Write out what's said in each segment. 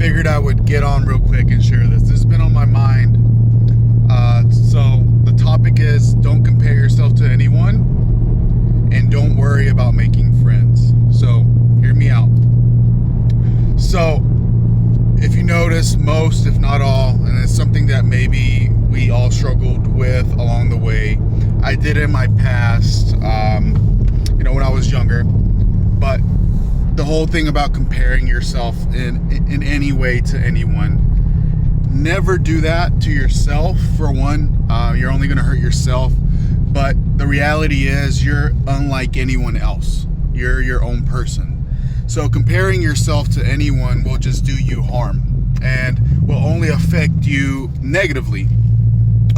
figured I would get on real quick and share this. This has been on my mind. So the topic is don't compare yourself to anyone and don't worry about making friends. So hear me out. So if you notice, most, if not all, and it's something that maybe we all struggled with along the way. I did in my past, when I was younger. But the whole thing about comparing yourself in any way to anyone, never do that to yourself. For one, you're only going to hurt yourself. But the reality is you're unlike anyone else. You're your own person. So comparing yourself to anyone will just do you harm and will only affect you negatively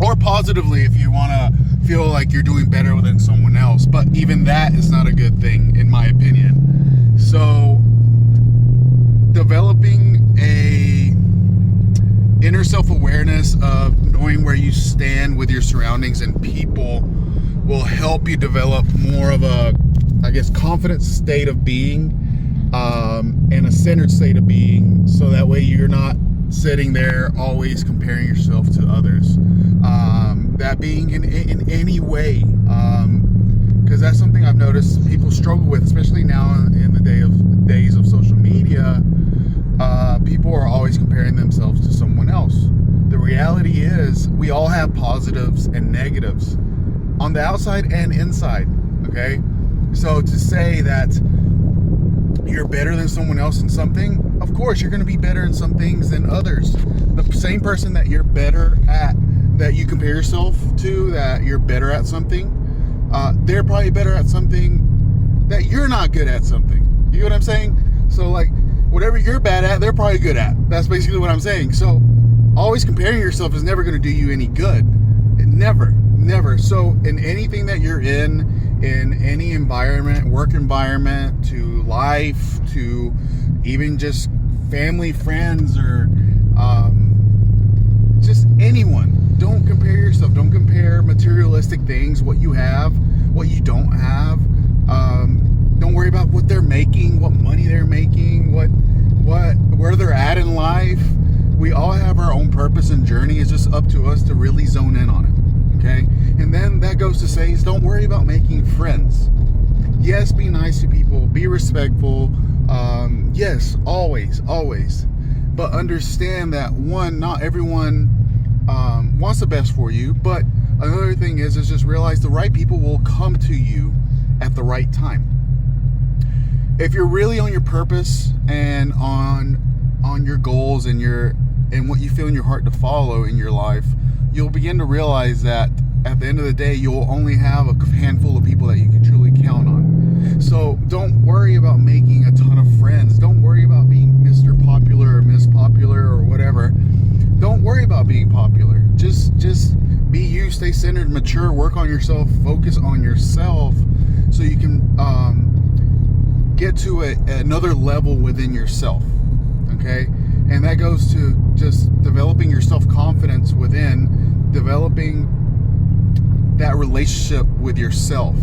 or positively if you want to feel like you're doing better than someone else. But even that is not a good thing, in my opinion. So developing a inner self-awareness of knowing where you stand with your surroundings and people will help you develop more of a, confident state of being, and a centered state of being, so that way you're not sitting there always comparing yourself to others. That being in any way, because that's something I've noticed people struggle with, especially now in the days of social media. People are always comparing themselves to someone else. The reality is we all have positives and negatives on the outside and inside. Okay, so to say that you're better than someone else in something, of course you're going to be better in some things than others. The same person that you're better at, that you compare yourself to, that you're better at something, they're probably better at something that you're not good at something. You know what I'm saying? So like whatever you're bad at, they're probably good at. That's basically what I'm saying. So always comparing yourself is never going to do you any good. Never. So in anything that you're in any environment, work environment, to life, to even just family, friends, or just anyone, don't compare yourself. Don't compare materialistic things, what you have, what you don't have. Don't worry about what they're making, what money they're making, where they're at in life. We all have our own purpose and journey. It's just up to us to really zone in on it. Okay? And then that goes to say is don't worry about making friends. Yes, be nice to people, be respectful. Yes, always. But understand that one, not everyone wants the best for you. But another thing is just realize the right people will come to you at the right time. If you're really on your purpose and on your goals and what you feel in your heart to follow in your life, you'll begin to realize that at the end of the day, you'll only have a handful of people that you can truly count on. So don't worry about making a ton of friends. Don't worry about being Mr. Popular or Miss Popular or whatever. Don't worry about being popular. Just be you, stay centered, mature, work on yourself, focus on yourself so you can get to another level within yourself. Okay? And that goes to just developing your self-confidence within, developing that relationship with yourself.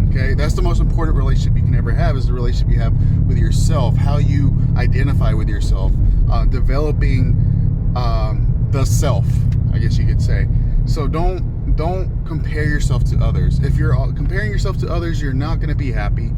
Okay, that's the most important relationship you can ever have, is the relationship you have with yourself, how you identify with yourself, developing the self, I guess you could say. So don't compare yourself to others. If you're comparing yourself to others, you're not going to be happy,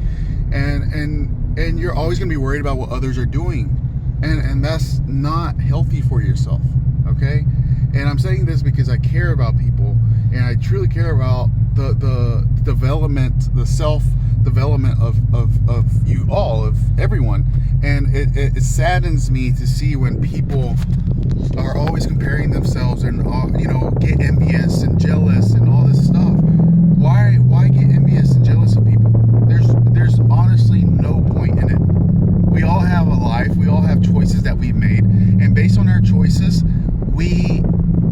and you're always going to be worried about what others are doing, and that's not healthy for yourself. Okay, and I'm saying this because I care about people, and I truly care about the development, the self-development of you all, of everyone. And it saddens me to see when people are always comparing themselves and get envious and jealous and all this stuff. Why get envious and jealous of people? There's honestly no point in it. We all have a life. We all have choices that we've made, and based on our choices, we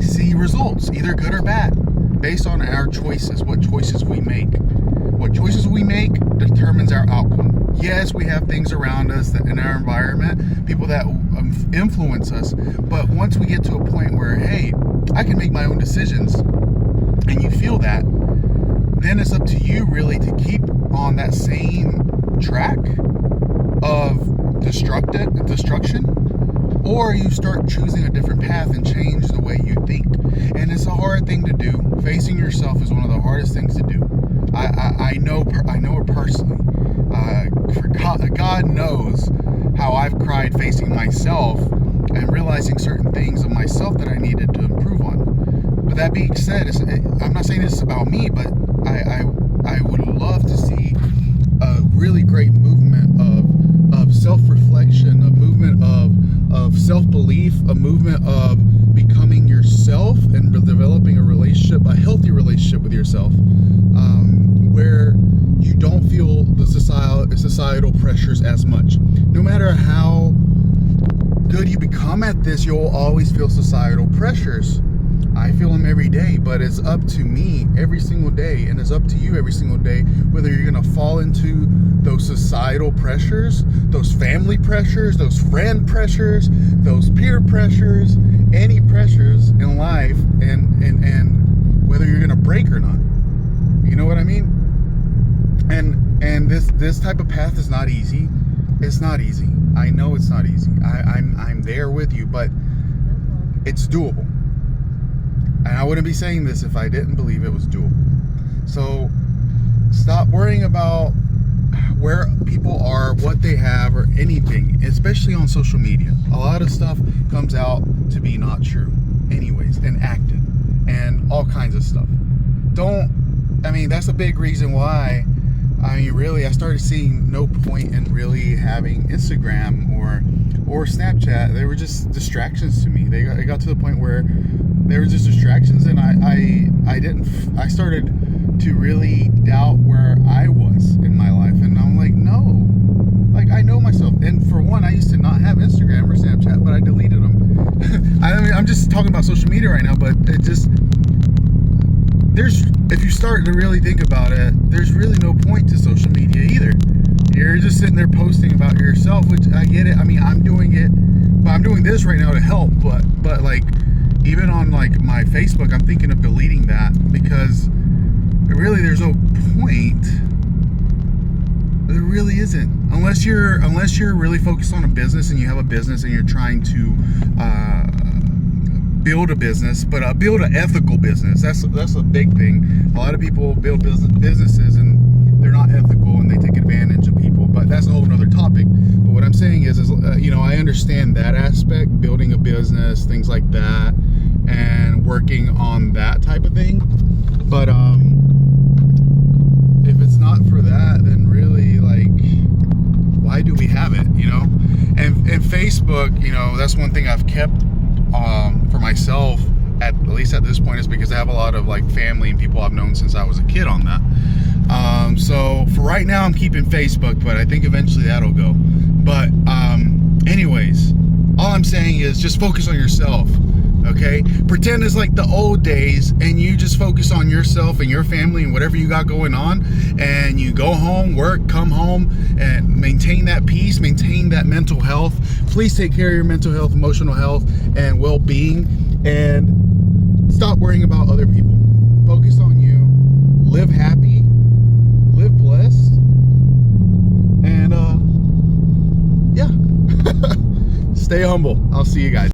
see results, either good or bad, based on our choices, what choices we make. What choices we make determines our outcome. Yes, we have things around us that in our environment, people that influence us, but once we get to a point where, hey, I can make my own decisions, and you feel that, then it's up to you really to keep on that same track of destruction, or you start choosing a different path and change the way you think. And it's a hard thing to do. Facing yourself is one of the hardest things to do. I know it personally. God knows how I've cried facing myself and realizing certain things of myself that I needed to improve on. But that being said, I'm not saying this is about me, but I would love to see a really great movement of self-reflection, a movement of self-belief, a movement of becoming yourself and developing a healthy relationship with yourself, where you don't feel the societal pressures as much. No matter how good you become at this, you'll always feel societal pressures. I feel them every day, but it's up to me every single day, and it's up to you every single day whether you're going to fall into those societal pressures, those family pressures, those friend pressures, those peer pressures, any pressures in life, and whether you're going to break or not. You know what I mean? And this type of path is not easy. It's not easy. I know it's not easy. I'm there with you, but it's doable. And I wouldn't be saying this if I didn't believe it was doable. So stop worrying about where people are, what they have, or anything, especially on social media. A lot of stuff comes out to be not true anyways, and acted, and all kinds of stuff. That's a big reason why I started seeing no point in really having Instagram or Snapchat. They were just distractions to me. It got to the point where they were just distractions, and I started to really doubt where I was in my life. And I'm like, no, like, I know myself. And for one, I used to not have Instagram or Snapchat, but I deleted them. I'm just talking about social media right now, but if you start to really think about it, there's really no point to social media either. You're just sitting there posting about yourself, which I get it. I'm doing it, but I'm doing this right now to help. But like, even on like my Facebook, I'm thinking of deleting that, because really there's no point. There really isn't, unless you're really focused on a business, and you have a business and you're trying to build a business, but build an ethical business. That's a big thing. A lot of people build businesses and they're not ethical, and they take advantage of people, but that's a whole nother topic. But what I'm saying is I understand that aspect, building a business, things like that, and working on that type of thing. But if it's not for that, then really, like, why do we have it? And Facebook, that's one thing I've kept for myself, at least at this point, is because I have a lot of like family and people I've known since I was a kid on that. So for right now, I'm keeping Facebook, but I think eventually that'll go. But anyways, all I'm saying is just focus on yourself. Okay, pretend it's like the old days, and you just focus on yourself and your family and whatever you got going on, and you go home, work, come home, and maintain that peace, maintain that mental health. Please take care of your mental health, emotional health, and well-being, and stop worrying about other people. Focus on you, live happy, live blessed, and yeah. Stay humble. I'll see you guys.